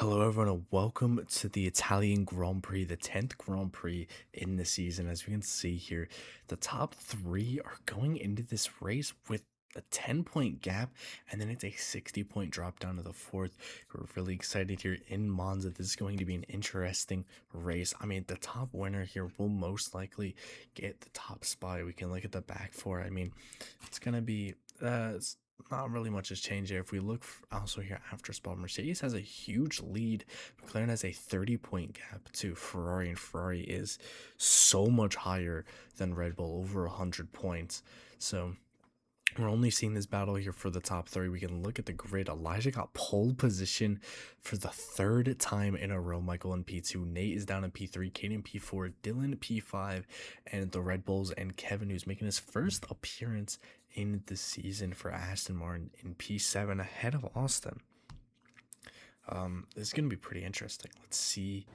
Hello, everyone, and welcome to the Italian Grand Prix, the 10th Grand Prix in the season. As we can see here, the top three are going into this race with a 10-point gap, and then it's a 60-point drop down to the fourth. We're really excited here in Monza. This is going to be an interesting race. I mean, the top winner here will most likely get the top spot. We can look at the back four. I mean, it's going to be not really much has changed there. If we look also here after spot, Mercedes has a huge lead. McLaren has a 30-point gap to Ferrari, and Ferrari is so much higher than Red Bull, over 100 points. So we're only seeing this battle here for the top three. We can look at the grid. Elijah got pole position for the third time in a row. Michael in P2. Nate is down in P3. Kate in P4. Dylan P5. And the Red Bulls and Kevin, who's making his first appearance in the season for Aston Martin, in P7 ahead of Austin. This is going to be pretty interesting. Let's see.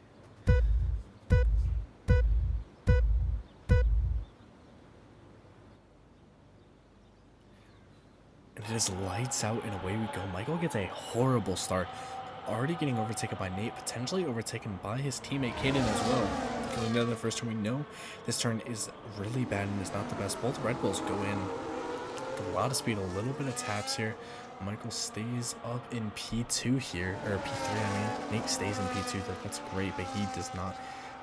And it is lights out and away we go. Michael gets a horrible start. Already getting overtaken by Nate, potentially overtaken by his teammate Caden as well. Going down the first turn, we know this turn is really bad and is not the best. Both Red Bulls go in with a lot of speed, a little bit of taps here. Michael stays up in P2 here, or P3 I mean. Nate stays in P2, that's great, but he does not.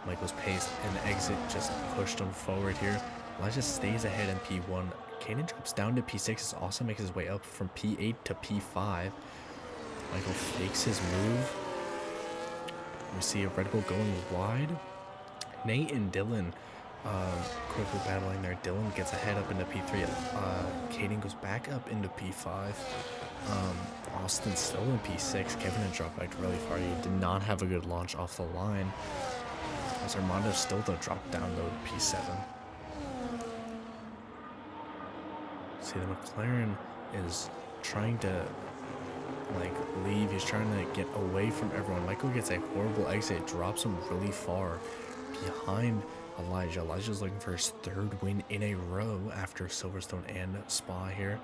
Michael's pace and exit just pushed him forward here. Elijah stays ahead in P1. Kanan drops down to P6. This also makes his way up from P8 to P5. Michael fakes his move. We see a Red Bull going wide. Nate and Dylan quickly battling there. Dylan gets ahead up into P3. Kaden goes back up into P5. Austin's still in P6. Kevin had dropped back really far. He did not have a good launch off the line. As Armando's still the drop down though to P7. See, the McLaren is trying to leave. He's trying to get away from everyone. Michael gets a horrible exit, drops him really far behind Elijah. Elijah's looking for his third win in a row after Silverstone and Spa here.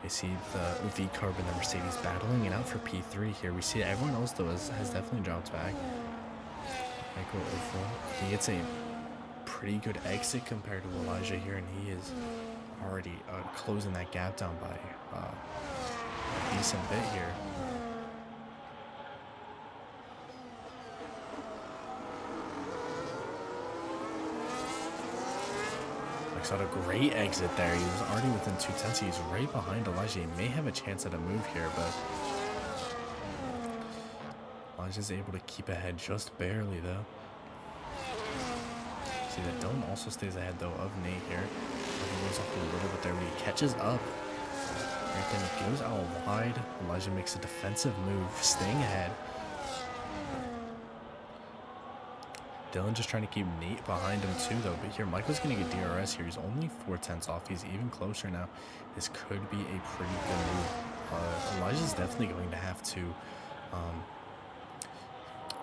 We see the V-Carb and the Mercedes battling it out for P3 here. We see everyone else though has definitely dropped back. Michael overall, he gets a pretty good exit compared to Elijah here, and he is already closing that gap down by a decent bit here. Mike's got a great exit there. He was already within 2/10. He's right behind Elijah. He may have a chance at a move here, but Elijah's able to keep ahead just barely though. See that Dylan also stays ahead though of Nate here. He goes off a little bit there, but he catches up. Right then he goes out wide. Elijah makes a defensive move, staying ahead. Dylan just trying to keep Nate behind him too though, but here Michael's gonna get DRS here. He's only 4/10 off. He's even closer now. This could be a pretty good move. Elijah's definitely going to have to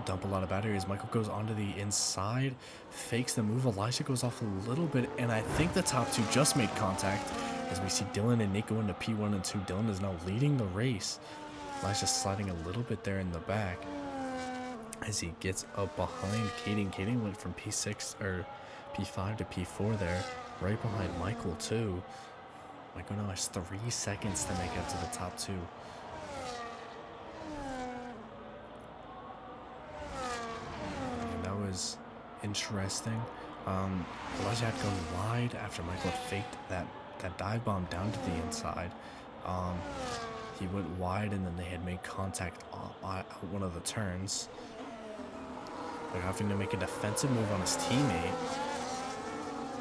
dump a lot of batteries. Michael goes onto the inside, fakes the move. Elijah goes off a little bit, and I think the top two just made contact as we see Dylan and Nate go into P1 and 2. Dylan is now leading the race. Elijah's sliding a little bit there in the back as he gets up behind Kaden. Kaden went from P6 or P5 to P4 there, right behind Michael too. Michael now has 3 seconds to make it to the top two. Was interesting. Elijah had gone wide after Michael had faked that dive bomb down to the inside. He went wide and then they had made contact on one of the turns. They're having to make a defensive move on his teammate,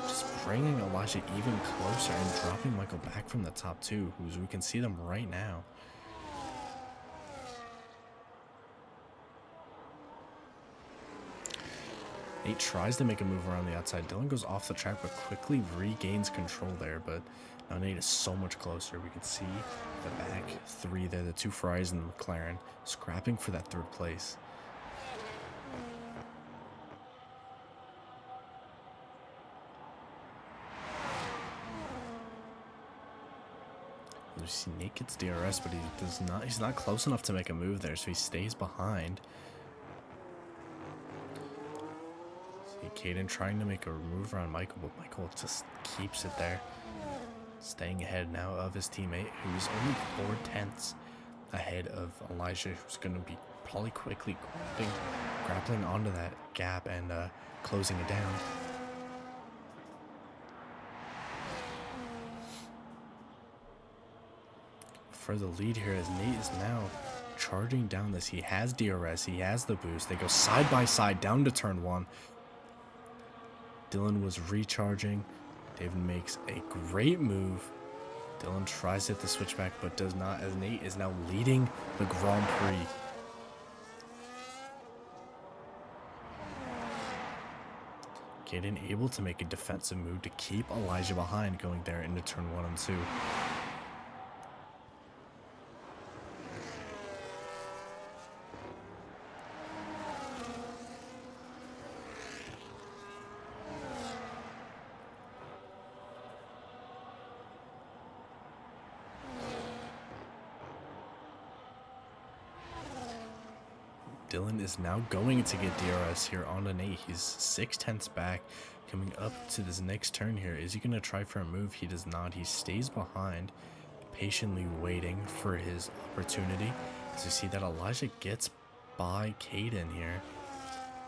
just bringing Elijah even closer and dropping Michael back from the top two, who's we can see them right now. Nate tries to make a move around the outside. Dylan goes off the track but quickly regains control there, but now Nate is so much closer. We can see the back three there, the two Ferraris and the McLaren, scrapping for that third place. we see Nate gets DRS, but he's not close enough to make a move there, so he stays behind. See Caden trying to make a move around Michael, but Michael just keeps it there. Staying ahead now of his teammate, who's only 4/10 ahead of Elijah, who's going to be probably quickly grappling onto that gap and closing it down. For the lead here, as Nate is now charging down this. He has DRS, he has the boost. They go side by side down to turn 1. Dylan was recharging. David makes a great move. Dylan tries to hit the switchback, but does not, as Nate is now leading the Grand Prix. Getting able to make a defensive move to keep Elijah behind going there into turn 1 and 2. Dylan is now going to get DRS here on Nate. He's 6/10 back coming up to this next turn here. Is he going to try for a move? He does not. He stays behind, patiently waiting for his opportunity. As you see that Elijah gets by Caden here.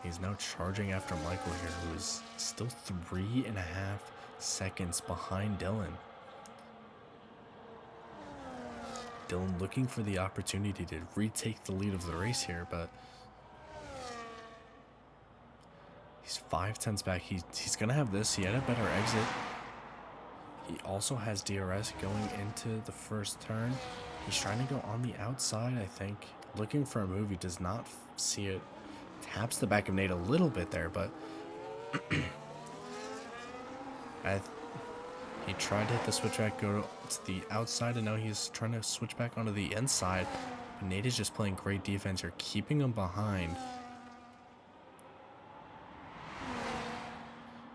He's now charging after Michael here, who is still 3.5 seconds behind Dylan. Dylan looking for the opportunity to retake the lead of the race here, but he's 5/10 back. He's gonna have this. He had a better exit. He also has DRS going into the first turn. He's trying to go on the outside, I think. Looking for a move. He does not see it. Taps the back of Nate a little bit there, but he tried to hit the switchback, go to the outside, and now he's trying to switch back onto the inside. But Nate is just playing great defense here, keeping him behind.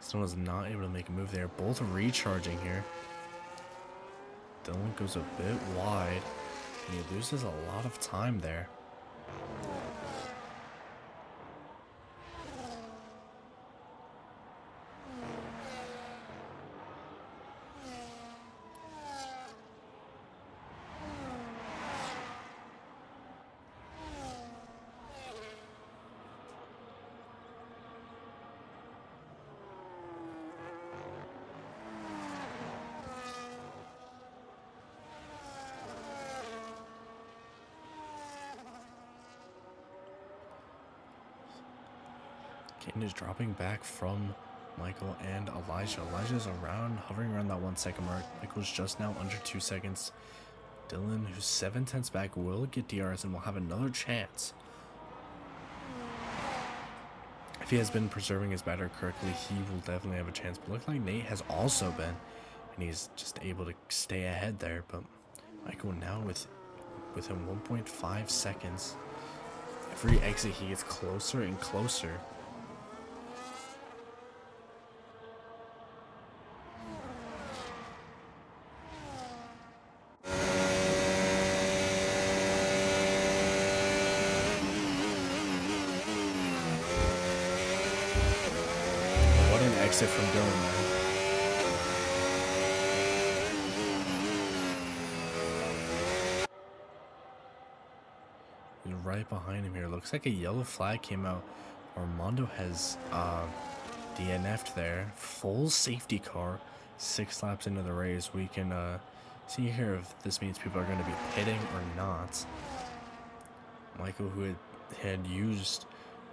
This one was not able to make a move there. Both recharging here. Dylan goes a bit wide, and he loses a lot of time there. Caden is dropping back from Michael and Elijah. Elijah's hovering around that 1 second mark. Michael's just now under 2 seconds. Dylan, who's 7/10 back, will get DRS and will have another chance. If he has been preserving his batter correctly, he will definitely have a chance. But look like Nate has also been, and he's just able to stay ahead there. But Michael now within 1.5 seconds. Every exit he gets closer and closer. Exit from Dylan, man. He's right behind him here. Looks like a yellow flag came out. Armando has DNF'd there. Full safety car. 6 laps into the race. We can see here if this means people are going to be pitting or not. Michael, who had used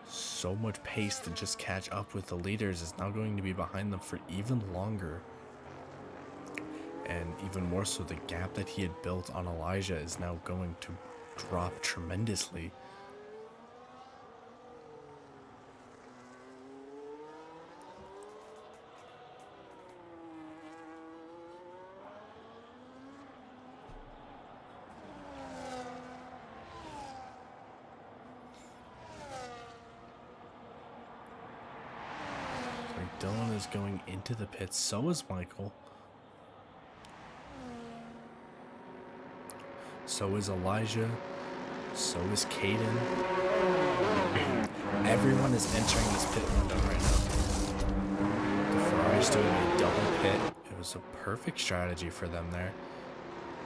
so much pace to just catch up with the leaders, is now going to be behind them for even longer. And even more so, the gap that he had built on Elijah is now going to drop tremendously. Dylan is going into the pits, so is Michael. So is Elijah. So is Caden. Everyone is entering this pit window right now. The Ferrari's doing a double pit. It was a perfect strategy for them there.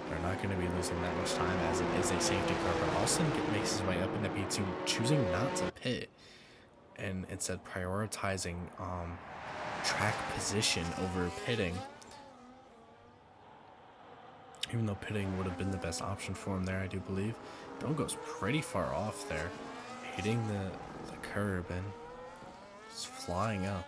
They're not going to be losing that much time as it is a safety car. But Austin makes his way up into P2, choosing not to pit. And instead prioritizing track position over pitting. Even though pitting would have been the best option for him there, I do believe. Bill goes pretty far off there, hitting the curb and just flying up.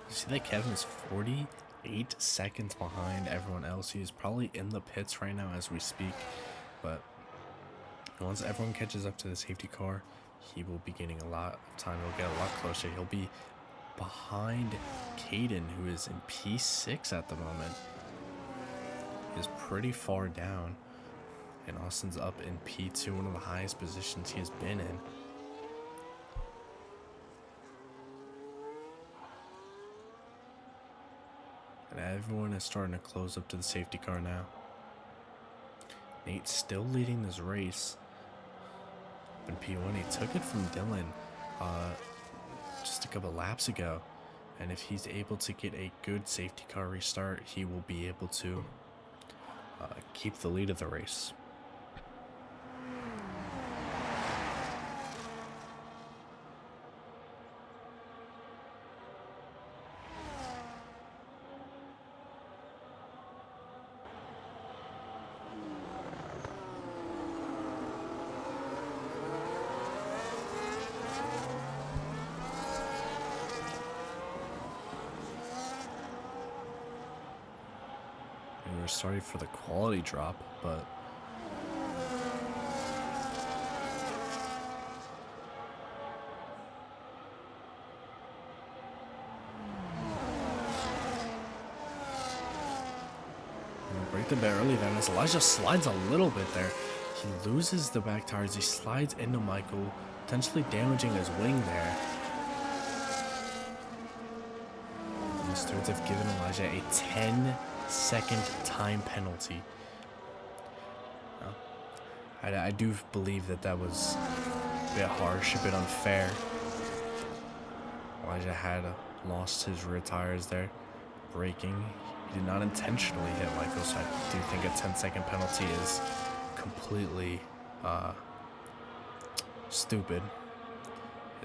You see that Kevin is 48 seconds behind everyone else. He is probably in the pits right now as we speak, but once everyone catches up to the safety car, he will be gaining a lot of time. He'll get a lot closer. He'll be behind Caden, who is in P6 at the moment. He is pretty far down, and Austin's up in P2, one of the highest positions he has been in. And everyone is starting to close up to the safety car now. Nate's still leading this race. In P1, he took it from Dylan just a couple laps ago. And if he's able to get a good safety car restart, he will be able to keep the lead of the race. We're sorry for the quality drop, but break the bit early then as Elijah slides a little bit there. He loses the back tires. He slides into Michael, potentially damaging his wing there. And the stewards have given Elijah a 10-second time penalty. I do believe that was a bit harsh, a bit unfair. Elijah had lost his rear tires there, braking. He did not intentionally hit Michael, so I do think a 10-second penalty is completely stupid,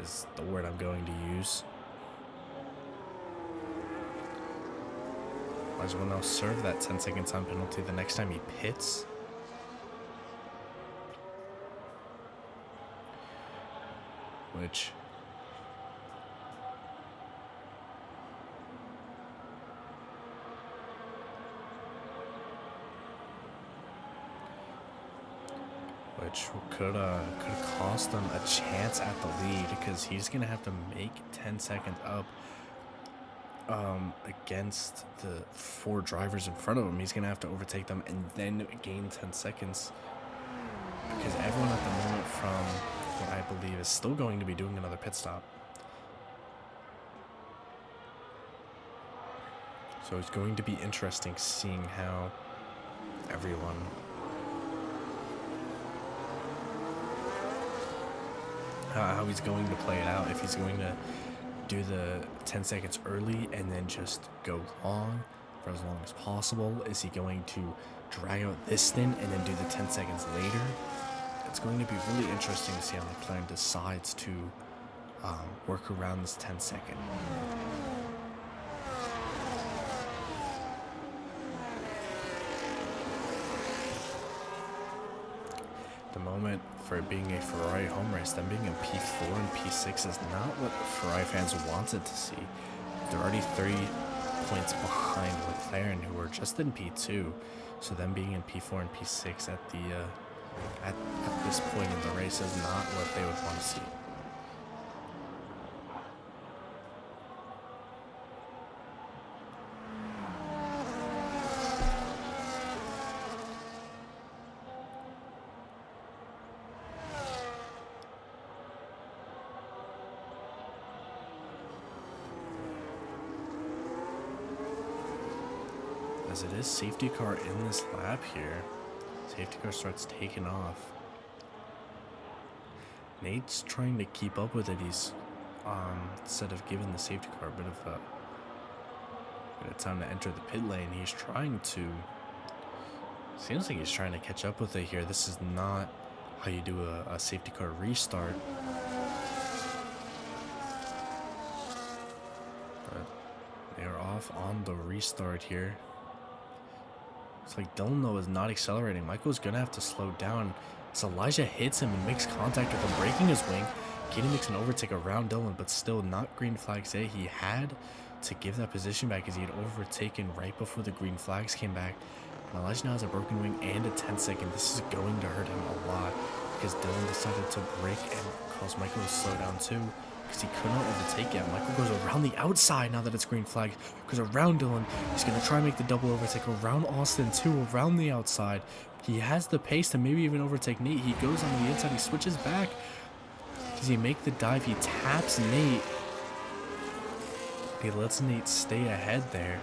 is the word I'm going to use. Elijah will now serve that 10-second time penalty the next time he pits. Which could cost them a chance at the lead, because he's gonna have to make 10 seconds up against the 4 drivers in front of him. He's gonna have to overtake them and then gain 10 seconds, because everyone at the moment, from what I believe, is still going to be doing another pit stop. So it's going to be interesting seeing how everyone how he's going to play it out. If he's going to do the 10 seconds early and then just go long for as long as possible. Is he going to drag out this stint and then do the 10 seconds later? It's going to be really interesting to see how McLaren decides to work around this 10-second. The moment for it being a Ferrari home race, them being in P4 and P6 is not what Ferrari fans wanted to see. They're already 30 points behind McLaren, who are just in P2. So them being in P4 and P6 at this point in the race is not what they would want to see. as it is safety car in this lap here. Safety car starts taking off. Nate's trying to keep up with it. He's instead of giving the safety car a bit of time to enter the pit lane, he's trying to. Seems like he's trying to catch up with it here. This is not how you do a safety car restart. But they are off on the restart here. It's like Dylan though is not accelerating. Michael's gonna have to slow down. So Elijah hits him and makes contact with him, breaking his wing. Kaden makes an overtake around Dylan, but still not green flags there. He had to give that position back as he had overtaken right before the green flags came back. And Elijah now has a broken wing and a 10-second. This is going to hurt him a lot because Dylan decided to brake and cause Michael to slow down too because he could not overtake yet. Michael goes around the outside now that it's green flag. Goes around Dylan. He's going to try and make the double overtake around Austin too, around the outside. He has the pace to maybe even overtake Nate. He goes on the inside. He switches back. Does he make the dive? He taps Nate. He lets Nate stay ahead there.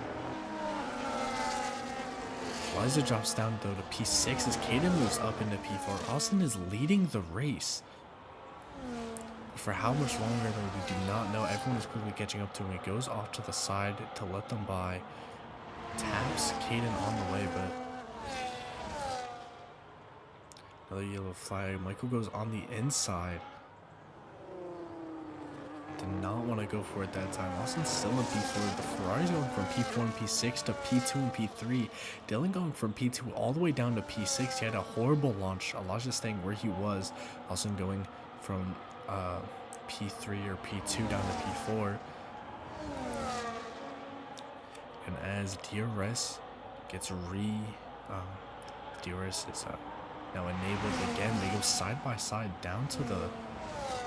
Elijah drops down though to P6 as Kaden moves up into P4. Austin is leading the race. But for how much longer though, we do not know. Everyone is quickly catching up to him. He goes off to the side to let them by. Taps Kaden on the way, but another yellow flag. Michael goes on the inside. Did not want to go for it that time. Austin's still in P4. The Ferrari's going from P4 and P6 to P2 and P3. Dylan going from P2 all the way down to P6. He had a horrible launch. Elijah staying where he was. Austin going from P3 or P2 down to P4. And as DRS gets DRS is now enabled again. They go side by side down to the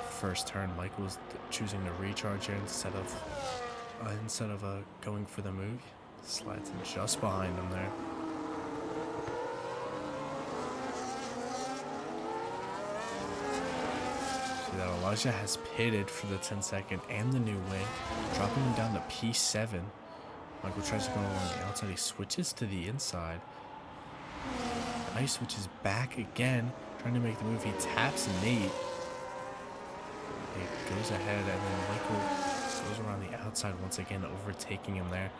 first turn. Michael's choosing to recharge here instead of going for the move. Slides in just behind him there. See that Elijah has pitted for the 10-second and the new wing, dropping him down to P7. Michael tries to go along the outside. He switches to the inside. Now he switches back again, trying to make the move. He taps Nate. He goes ahead, and then Michael goes around the outside once again, overtaking him there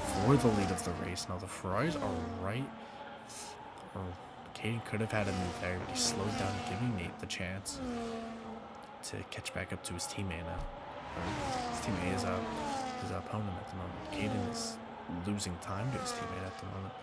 for the lead of the race. Now the Ferraris are right. Kaden could have had a move there, but he slowed down, giving Nate the chance to catch back up to his teammate now. His teammate is his opponent at the moment. Kaden is losing time to his teammate at the moment.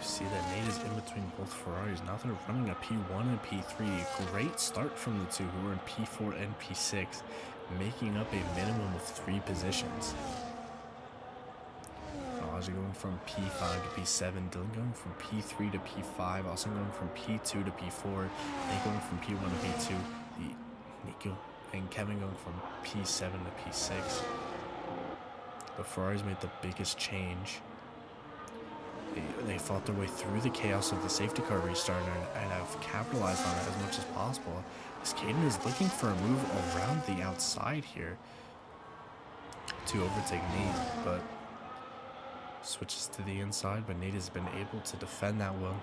See that Nate is in between both Ferraris. Now they're running a P1 and P3. Great start from the two who are in P4 and P6, making up a minimum of 3 positions. Elijah going from P5 to P7, Dylan going from P3 to P5, also going from P2 to P4, Nate going from P1 to P2, Nico and Kevin going from P7 to P6. The Ferraris made the biggest change. They fought their way through the chaos of the safety car restart and have capitalized on it as much as possible. As Kaden is looking for a move around the outside here to overtake Nate, but switches to the inside, but Nate has been able to defend that one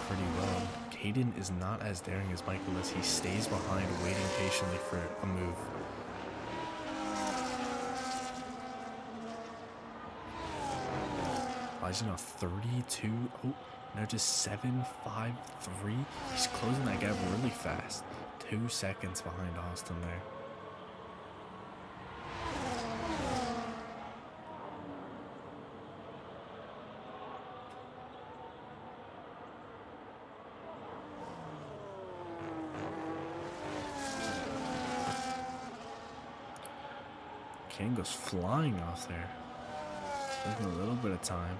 pretty well. Kaden is not as daring as Michael is. He stays behind, waiting patiently for a move. Elijah now 32. Oh, now just 7.53. He's closing that gap really fast. 2 seconds behind Austin there. Kane goes flying off there. Losing a little bit of time,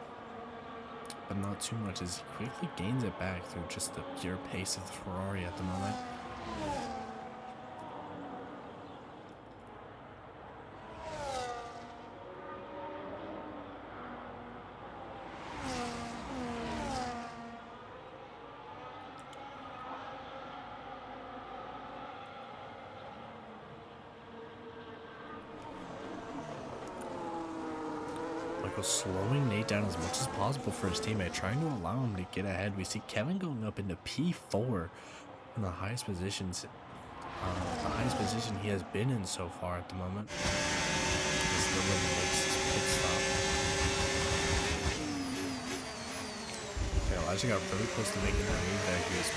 but not too much as he quickly gains it back through just the pure pace of the Ferrari at the moment. Michael slowing Nate down as much as possible for his teammate, trying to allow him to get ahead. We see Kevin going up into P4 in the highest positions. The highest position he has been in so far at the moment. Still makes his pit stop. Okay, Elijah got really close to making that move there. He was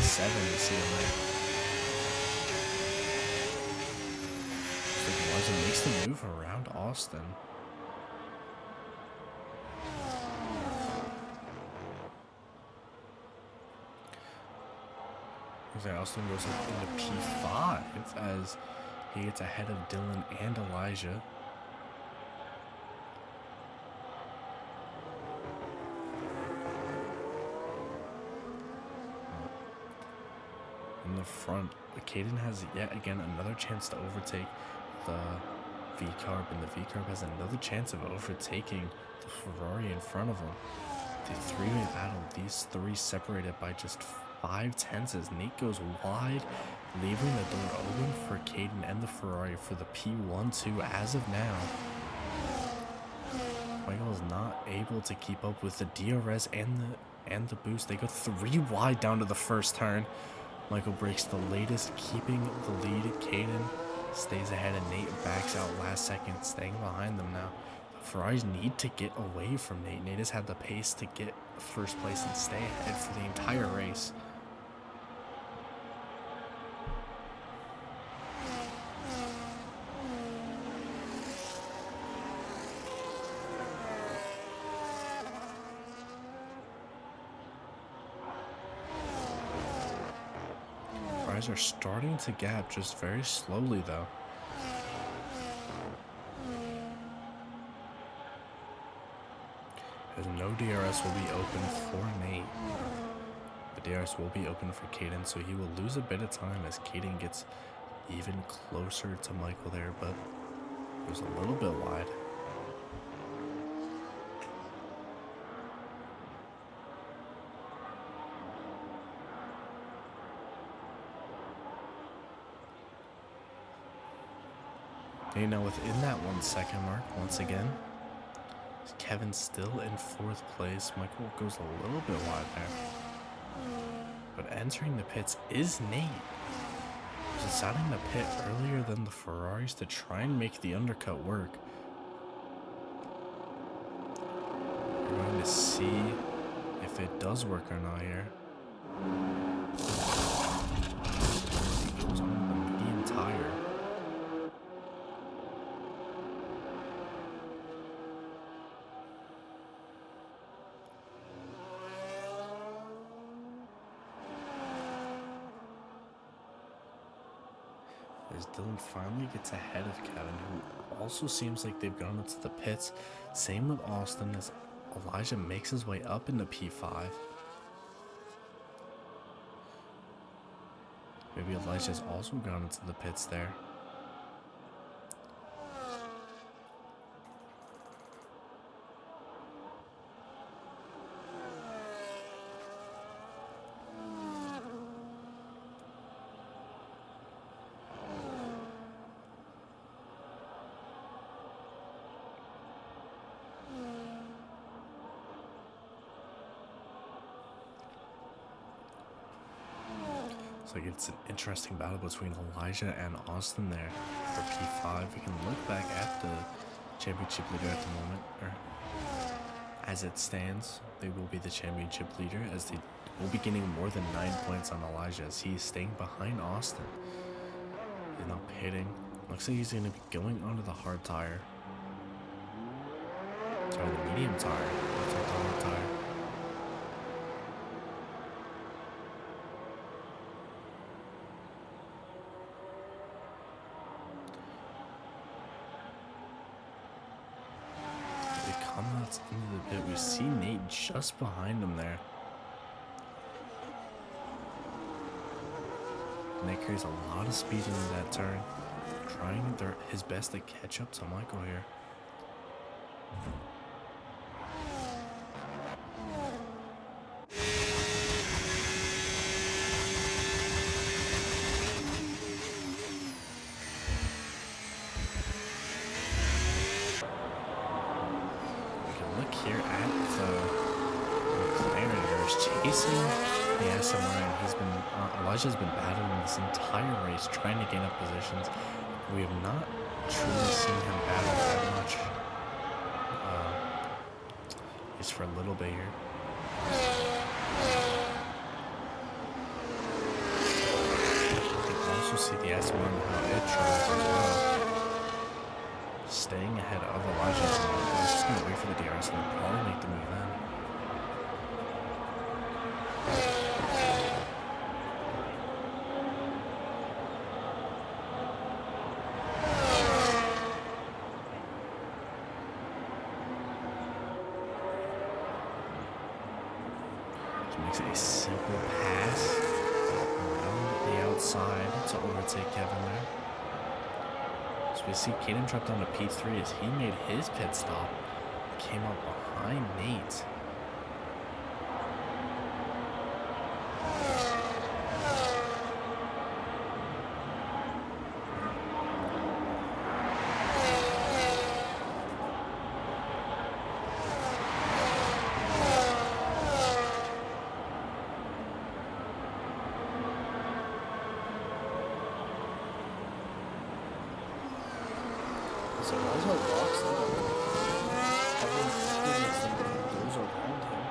1-7 to see him there. So Elijah makes the move around Austin. Austin goes up into P5 as he gets ahead of Dylan and Elijah. In the front, Caden has yet again another chance to overtake the V-Carb, and the V-Carb has another chance of overtaking the Ferrari in front of him. The three-way battle, these three separated by just 5/10 as Nate goes wide, leaving the door open for Caden and the Ferrari for the P1-2 as of now. Michael is not able to keep up with the DRS and the boost. They go 3 wide down to the first turn. Michael breaks the latest, keeping the lead. Caden stays ahead and Nate backs out last second, staying behind them now. The Ferraris need to get away from Nate. Nate has had the pace to get first place and stay ahead for the entire race. Are starting to gap just very slowly though. As no DRS will be open for Nate. The DRS will be open for Caden, so he will lose a bit of time as Caden gets even closer to Michael there, but it was a little bit wide. You know, within that 1 second mark, once again, Kevin's still in 4th place. Michael goes a little bit wide there. But entering the pits is Nate. He's deciding to pit earlier than the Ferraris to try and make the undercut work. We're going to see if it does work or not here. He goes on the medium tire. As Dylan finally gets ahead of Kevin, who also seems like they've gone into the pits. Same with Austin as Elijah makes his way up into P5. Maybe Elijah's also gone into the pits there. So it's an interesting battle between Elijah and Austin there for P5. We can look back at the championship leader at the moment, or as it stands, they will be the championship leader as they will be getting more than 9 points on Elijah as he is staying behind Austin. He's not pitting. Looks like he's going to be going onto the hard tire. Sorry, the medium tire. Looks like the hard tire. Into the pit. We see Nate just behind him there. Nate carries a lot of speed into that turn, trying his best to catch up to Michael here. here at the McLaren. There's chasing the Aston Martin. Elijah's been battling this entire race, trying to gain up positions. We have not truly seen him battle that much. Just for a little bit here. You can also see the Aston Martin how it tries as well. Staying ahead of Elijah. I'm just going to wait for the DRS and they'll probably make the move then. Makes a simple pass around the outside to overtake Kevin there. So we see Caden dropped down to P3 as he made his pit stop. Came up behind Nate. So Elijah walks up. Goes around him.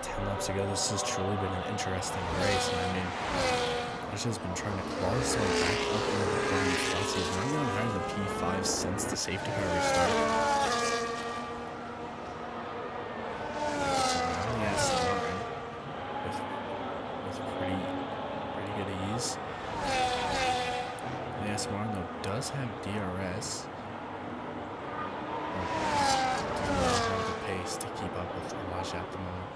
10 laps ago, this has truly been an interesting race. And I mean, Elijah's been trying to claw his way back up into the podium spots. He's not gone higher than P5 since the safety car restart. Martin though does have DRS. Does not have the pace to keep up with Elijah at the moment.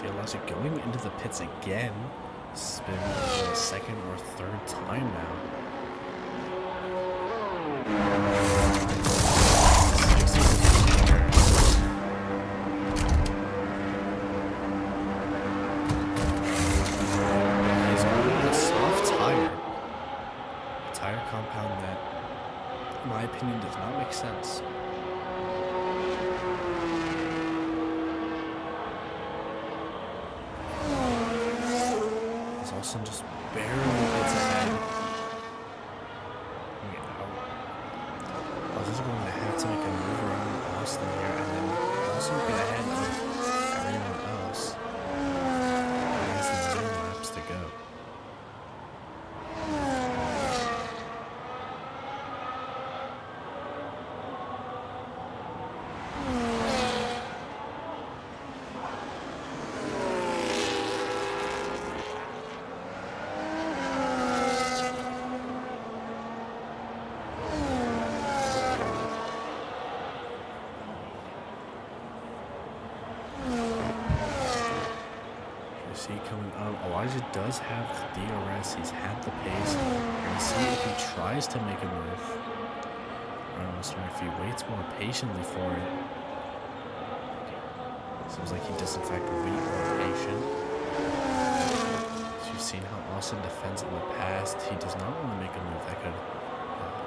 Elijah going into the pits again. This has been the second or third time now. He's going with a soft tire. A tire compound that, in my opinion, does not make sense. Austin just barely gets ahead. I was just going to have to make a move around Austin here and then also get ahead of everyone else. He has 9 laps to go. See coming up, Elijah does have the DRS, he's had the pace. We're going to see if he tries to make a move. Or if he waits more patiently for it. Seems like he does in fact wait more patient. So you've seen how Austin defends in the past. He does not want to make a move that could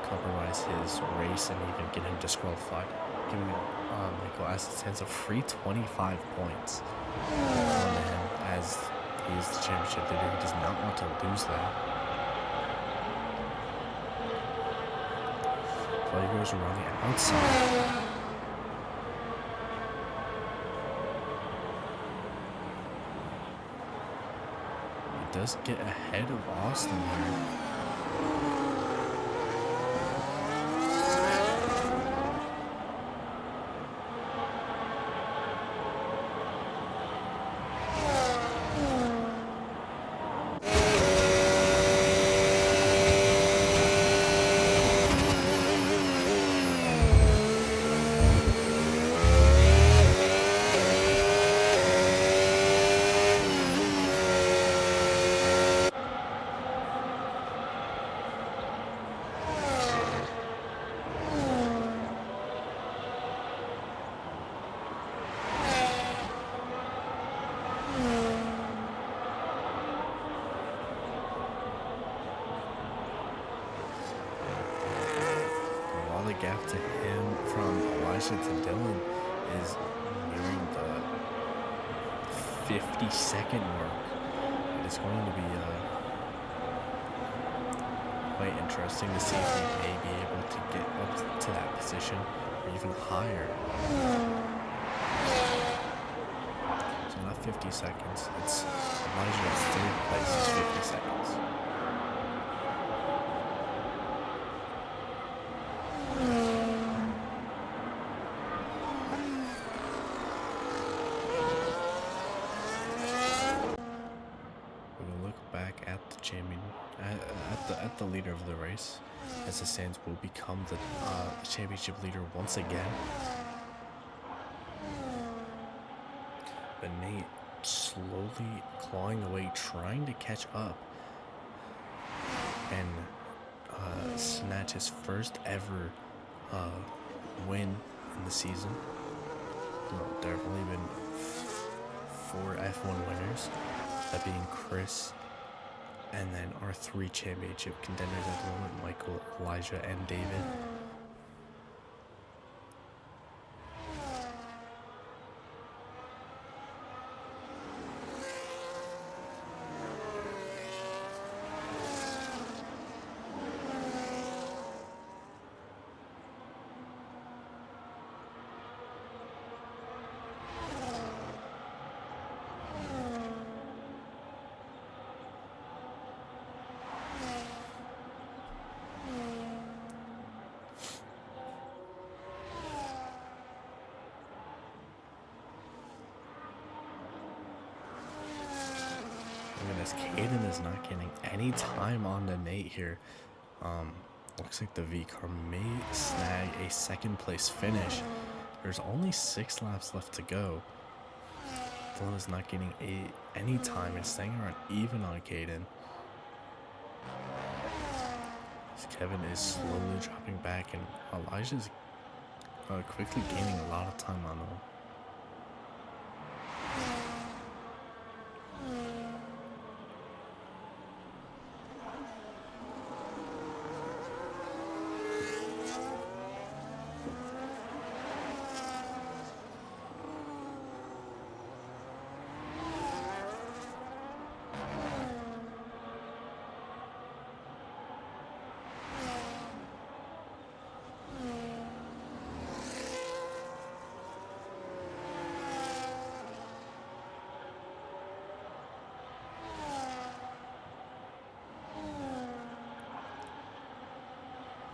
compromise his race and even get him disqualified. Giving Michael Assistance a free 25 points on him. As he is the championship leader, he does not want to lose that. Play goes around the outside. He does get ahead of Austin here. gap to him from Elijah to Dylan is nearing the 50-second mark. It is going to be quite interesting to see if he may be able to get up to that position or even higher. So not 50 seconds, it's Elijah's third place is 50 seconds. Back at the champion, at the leader of the race, as the Sands will become the championship leader once again. But Nate slowly clawing away, trying to catch up and snatch his first ever win in the season. Well, there have only been 4 F1 winners, that being Chris, and then our 3 championship contenders at the moment, Michael, Elijah, and David. As Caden is not getting any time on the Nate here. Looks like the V car may snag a second place finish. There's only 6 laps left to go. Dylan is not getting any time and staying around even on Caden. Kevin is slowly dropping back, and Elijah's quickly gaining a lot of time on him.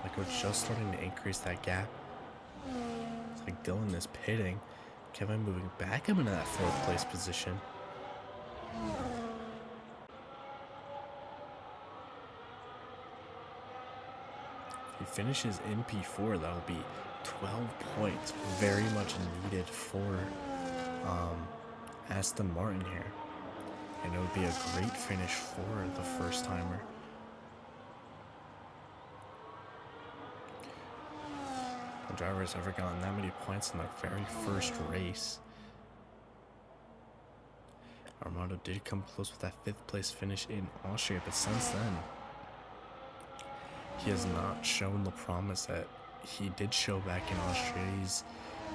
Like we're just starting to increase that gap. It's like Dylan is pitting. Kevin moving back up into that 4th place position. If he finishes in P4, that'll be 12 points. Very much needed for Aston Martin here. And it would be a great finish for the first timer. No driver has ever gotten that many points in their very first race. Armando did come close with that 5th place finish in Austria, but since then, he has not shown the promise that he did show back in Austria. He's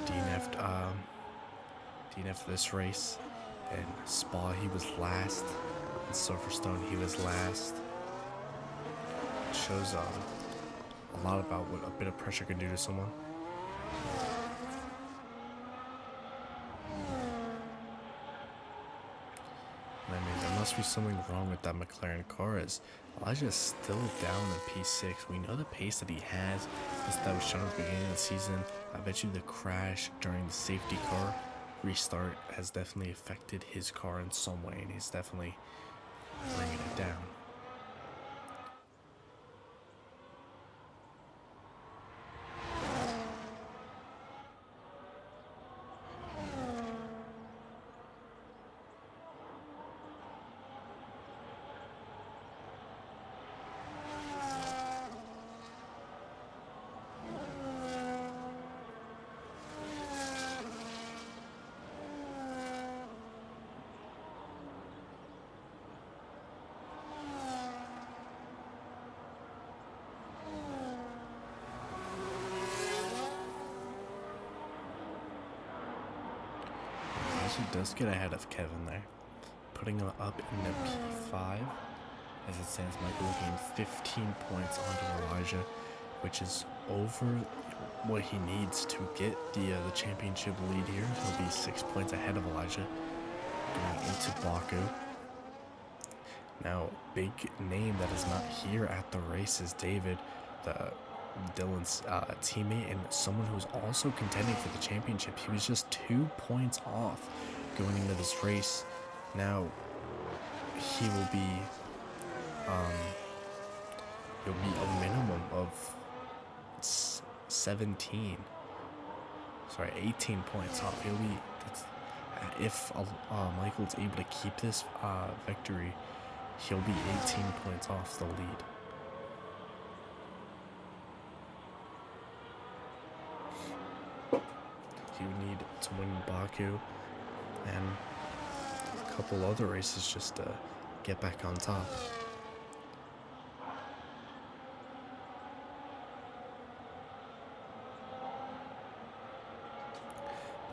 DNF'd this race. In Spa, he was last. In Silverstone, he was last. It shows a lot about what a bit of pressure can do to someone. And I mean, there must be something wrong with that McLaren car, as Elijah is still down in P6. We know the pace that he has, that was shown at the beginning of the season. I bet you the crash during the safety car restart has definitely affected his car in some way, and he's definitely bringing it down. does get ahead of Kevin there, putting him up in the P5. As it stands, Michael will gain 15 points onto Elijah, which is over what he needs to get the championship lead here. He'll be 6 points ahead of Elijah going into Baku. Now, big name that is not here at the race is David, Dylan's teammate, and someone who's also contending for the championship. He was just 2 points off going into this race. Now, he will be he'll be a minimum of 18 points off. He'll be, if Michael's able to keep this victory, he'll be 18 points off the lead. He would need to win Baku and a couple other races just to get back on top.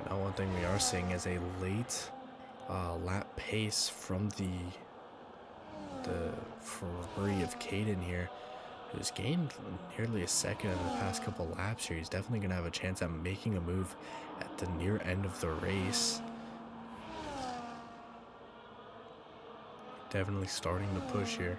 Now, one thing we are seeing is a late lap pace from the Ferrari of Caden here, who's gained nearly a second in the past couple laps here. He's definitely going to have a chance at making a move at the near end of the race. Definitely starting to push here.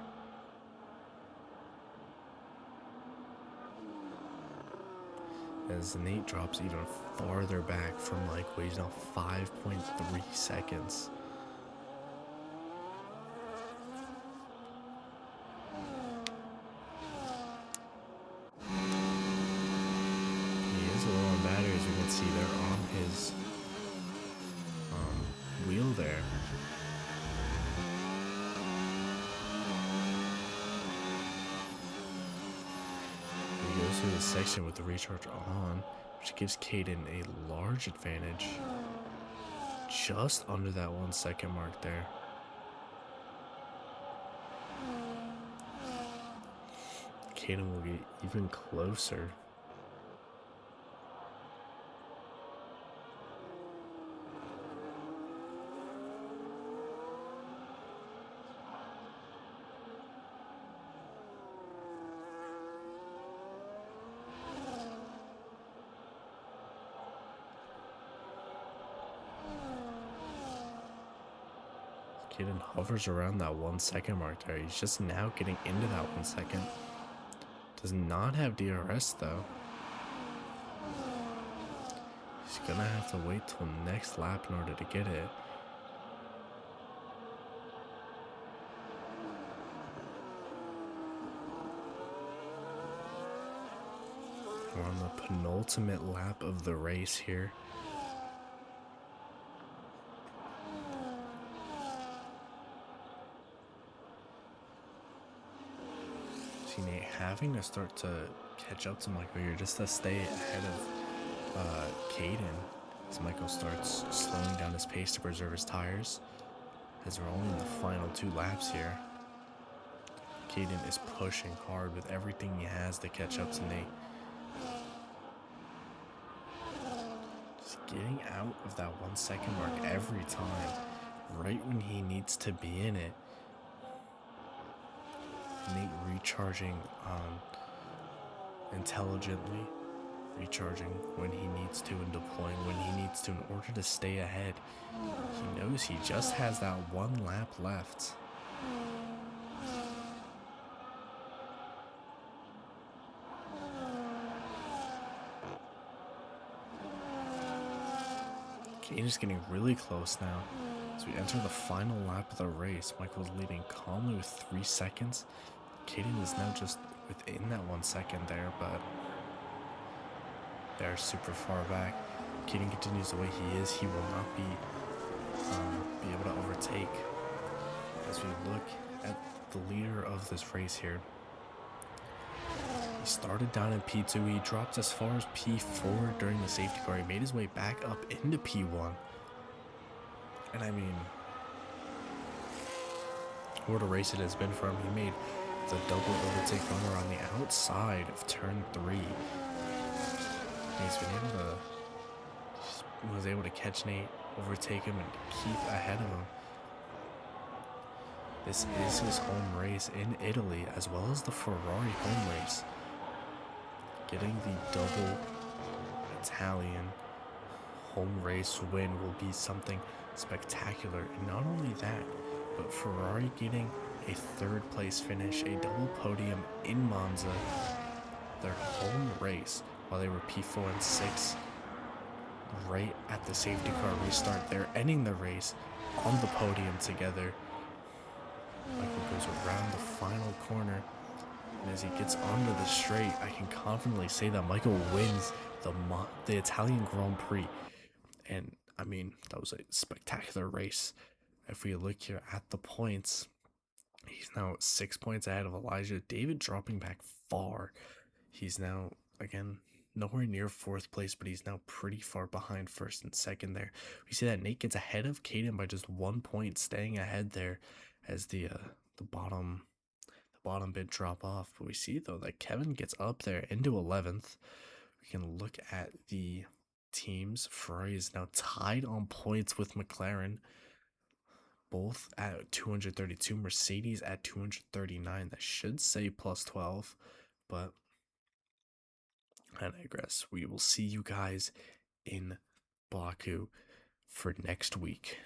As Nate drops even farther back from Michael, he's now 5.3 seconds. He is a low on batteries. You can see they're on his wheel there. Through this section with the recharge on, which gives Caden a large advantage, just under that 1 second mark there. Caden will get even closer. Caden hovers around that 1 second mark there. He's just now getting into that 1 second. Does not have DRS though. He's gonna have to wait till next lap in order to get it. We're on the penultimate lap of the race here. Nate having to start to catch up to Michael here just to stay ahead of Caden, as Michael starts slowing down his pace to preserve his tires, as we're only in the final 2 laps here. Caden is pushing hard with everything he has to catch up to Nate. Just getting out of that 1 second mark every time, right when he needs to be in it. Nate recharging intelligently, recharging when he needs to and deploying when he needs to in order to stay ahead. He knows he just has that 1 lap left. Kane is getting really close now. As we enter the final lap of the race, Michael's leading calmly with 3 seconds. Caden is now just within that 1 second there, but they're super far back. Caden continues the way he is. He will not be able to overtake. As we look at the leader of this race here, he started down in P2. He dropped as far as P4 during the safety car. He made his way back up into P1. And I mean, what a race it has been for him. He made the double overtake runner on the outside of turn 3. He's been able to, was able to catch Nate overtake him and keep ahead of him. This is his home race in Italy, as well as the Ferrari home race. Getting the double Italian home race win will be something spectacular. And not only that, but Ferrari getting a third place finish, a double podium in Monza, their home race, while they were P4 and 6. Right at the safety car restart, they're ending the race on the podium together. Michael goes around the final corner, and as he gets onto the straight, I can confidently say that Michael wins the Italian Grand Prix. And I mean, that was a spectacular race. If we look here at the points, he's now 6 points ahead of Elijah. David dropping back far. He's now, again, nowhere near fourth place, but he's now pretty far behind first and second there. We see that Nate gets ahead of Caden by just 1 point, staying ahead there as the bottom bit drop off. But we see though that Kevin gets up there into 11th. We can look at the teams. Ferrari is now tied on points with McLaren, both at 232. Mercedes at 239. That should say plus 12, but I digress. We will see you guys in Baku for next week.